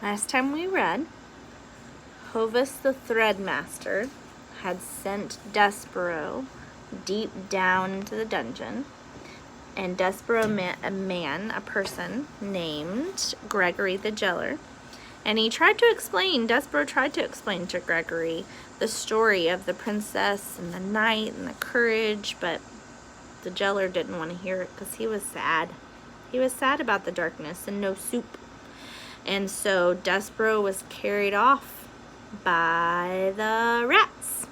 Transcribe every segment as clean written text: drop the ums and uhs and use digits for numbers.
Last time we read, Hovis the Threadmaster had sent Despereaux deep down into the dungeon, and Despereaux met a person named Gregory the Jailer, and Despereaux tried to explain to Gregory the story of the princess and the knight and the courage, but the jailer didn't want to hear it because he was sad. He was sad about the darkness and no soup. And so Despereaux was carried off by the rats.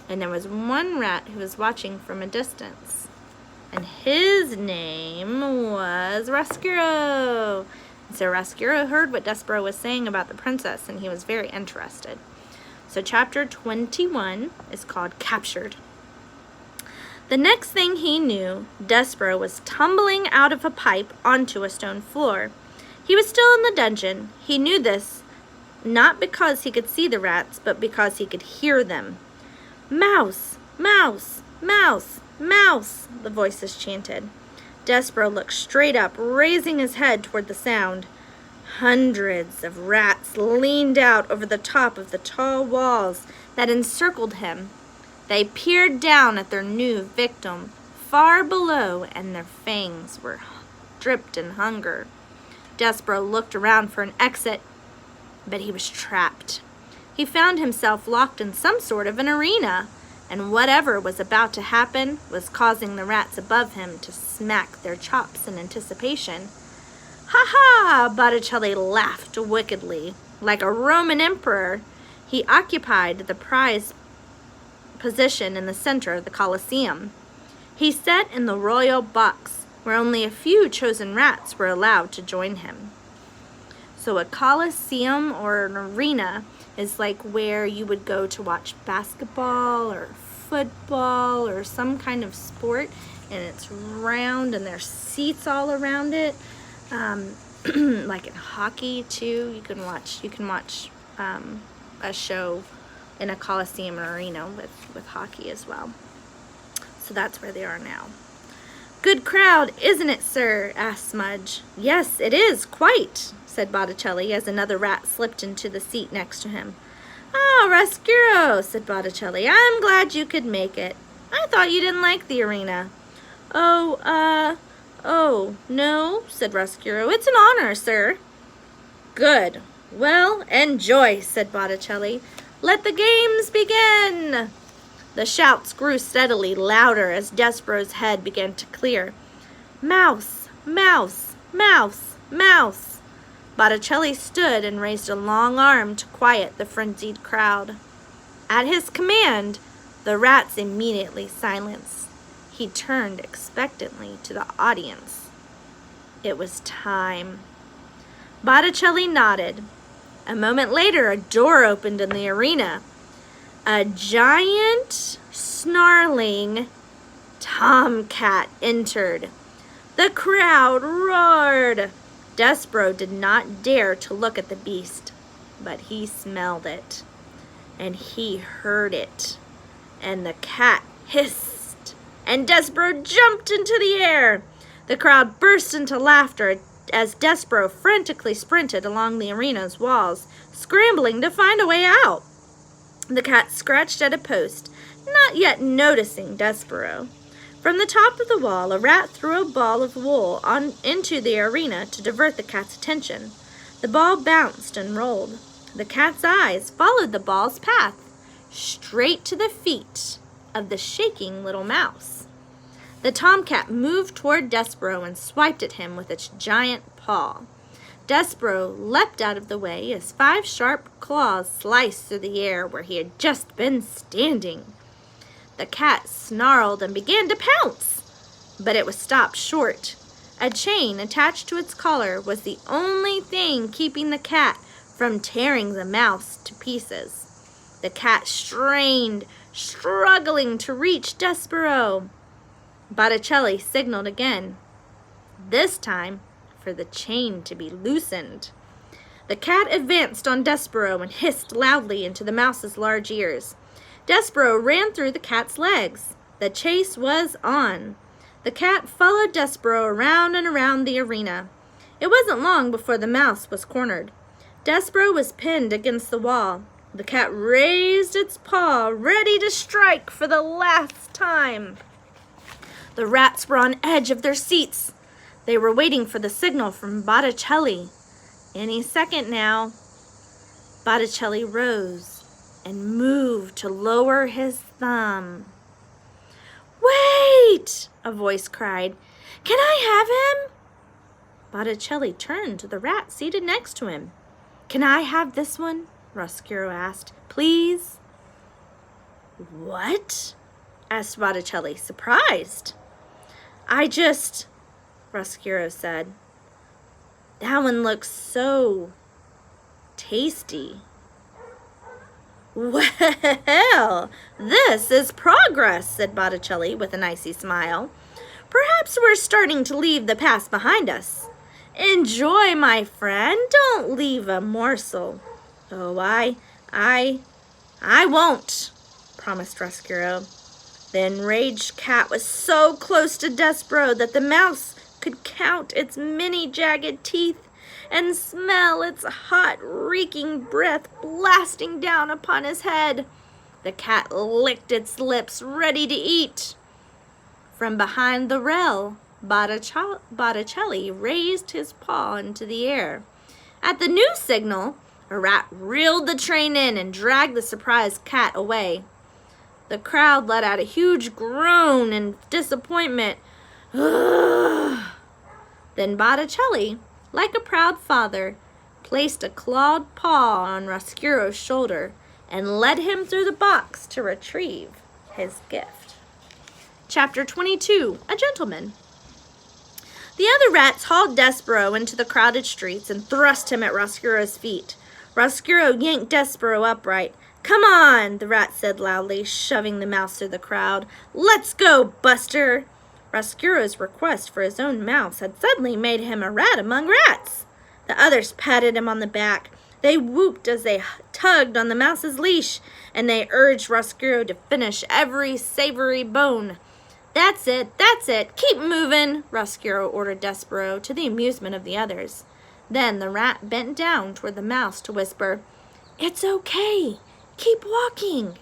And there was one rat who was watching from a distance. And his name was Rescureaux. So Rescureaux heard what Despereaux was saying about the princess, and he was very interested. So chapter 21 is called Captured. The next thing he knew, Despereaux was tumbling out of a pipe onto a stone floor. He was still in the dungeon. He knew this, not because he could see the rats, but because he could hear them. "Mouse! Mouse! Mouse! Mouse!" the voices chanted. Despereaux looked straight up, raising his head toward the sound. Hundreds of rats leaned out over the top of the tall walls that encircled him. They peered down at their new victim far below, and their fangs were dripped in hunger. Despereaux looked around for an exit, but he was trapped. He found himself locked in some sort of an arena, and whatever was about to happen was causing the rats above him to smack their chops in anticipation. "Ha ha!" Botticelli laughed wickedly. Like a Roman emperor, he occupied the prized position in the center of the Colosseum. He sat in the royal box, where only a few chosen rats were allowed to join him. So a Colosseum or an arena is like where you would go to watch basketball or football or some kind of sport, and it's round and there's seats all around it. Like in hockey too, you can watch a show in a Colosseum or arena with hockey as well. So that's where they are now. "Good crowd, isn't it, sir?" asked Smudge. "Yes, it is, quite," said Botticelli as another rat slipped into the seat next to him. "Ah, Rescureaux," said Botticelli. "I'm glad you could make it. I thought you didn't like the arena." Oh, no," said Rescureaux. "It's an honor, sir." "Good. Well, enjoy," said Botticelli. "Let the games begin." The shouts grew steadily louder as Despereaux's head began to clear. "Mouse! Mouse! Mouse! Mouse!" Botticelli stood and raised a long arm to quiet the frenzied crowd. At his command, the rats immediately silenced. He turned expectantly to the audience. It was time. Botticelli nodded. A moment later, a door opened in the arena. A giant, snarling tomcat entered. The crowd roared. Despereaux did not dare to look at the beast, but he smelled it, and he heard it, and the cat hissed, and Despereaux jumped into the air. The crowd burst into laughter as Despereaux frantically sprinted along the arena's walls, scrambling to find a way out. The cat scratched at a post, not yet noticing Despereaux. From the top of the wall, a rat threw a ball of wool into the arena to divert the cat's attention. The ball bounced and rolled. The cat's eyes followed the ball's path, straight to the feet of the shaking little mouse. The tomcat moved toward Despereaux and swiped at him with its giant paw. Despereaux leapt out of the way as 5 sharp claws sliced through the air where he had just been standing. The cat snarled and began to pounce, but it was stopped short. A chain attached to its collar was the only thing keeping the cat from tearing the mouse to pieces. The cat strained, struggling to reach Despereaux. Botticelli signaled again, this time for the chain to be loosened. The cat advanced on Despereaux and hissed loudly into the mouse's large ears. Despereaux ran through the cat's legs. The chase was on. The cat followed Despereaux around and around the arena. It wasn't long before the mouse was cornered. Despereaux was pinned against the wall. The cat raised its paw, ready to strike for the last time. The rats were on edge of their seats. They were waiting for the signal from Botticelli. Any second now. Botticelli rose and moved to lower his thumb. "Wait!" a voice cried. "Can I have him?" Botticelli turned to the rat seated next to him. "Can I have this one?" Roscuro asked. "Please?" "What?" asked Botticelli, surprised. Roscuro said. "That one looks so tasty." "Well, this is progress," said Botticelli with an icy smile. "Perhaps we're starting to leave the past behind us. Enjoy, my friend. Don't leave a morsel." "Oh, I won't," promised Roscuro. The enraged cat was so close to Despereaux that the mouse could count its many jagged teeth and smell its hot, reeking breath blasting down upon his head. The cat licked its lips, ready to eat. From behind the rail, Botticelli raised his paw into the air. At the new signal, a rat reeled the train in and dragged the surprised cat away. The crowd let out a huge groan in disappointment. Ugh. Then Botticelli, like a proud father, placed a clawed paw on Roscuro's shoulder and led him through the box to retrieve his gift. Chapter 22, A Gentleman. The other rats hauled Despereaux into the crowded streets and thrust him at Roscuro's feet. Roscuro yanked Despereaux upright. "Come on," the rat said loudly, shoving the mouse through the crowd. "Let's go, Buster." Roscuro's request for his own mouse had suddenly made him a rat among rats. The others patted him on the back. They whooped as they tugged on the mouse's leash, and they urged Roscuro to finish every savory bone. That's it, keep moving," Roscuro ordered Despereaux, to the amusement of the others. Then the rat bent down toward the mouse to whisper, "It's okay, keep walking."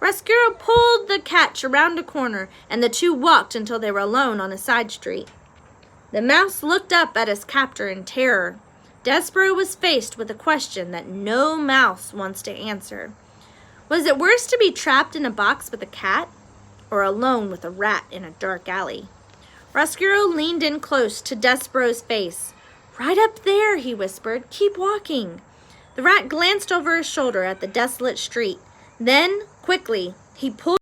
Roscuro pulled the catch around a corner, and the two walked until they were alone on a side street. The mouse looked up at his captor in terror. Despereaux was faced with a question that no mouse wants to answer. Was it worse to be trapped in a box with a cat, or alone with a rat in a dark alley? Roscuro leaned in close to Despereaux's face. "Right up there," he whispered. "Keep walking." The rat glanced over his shoulder at the desolate street. Then, quickly, he pulled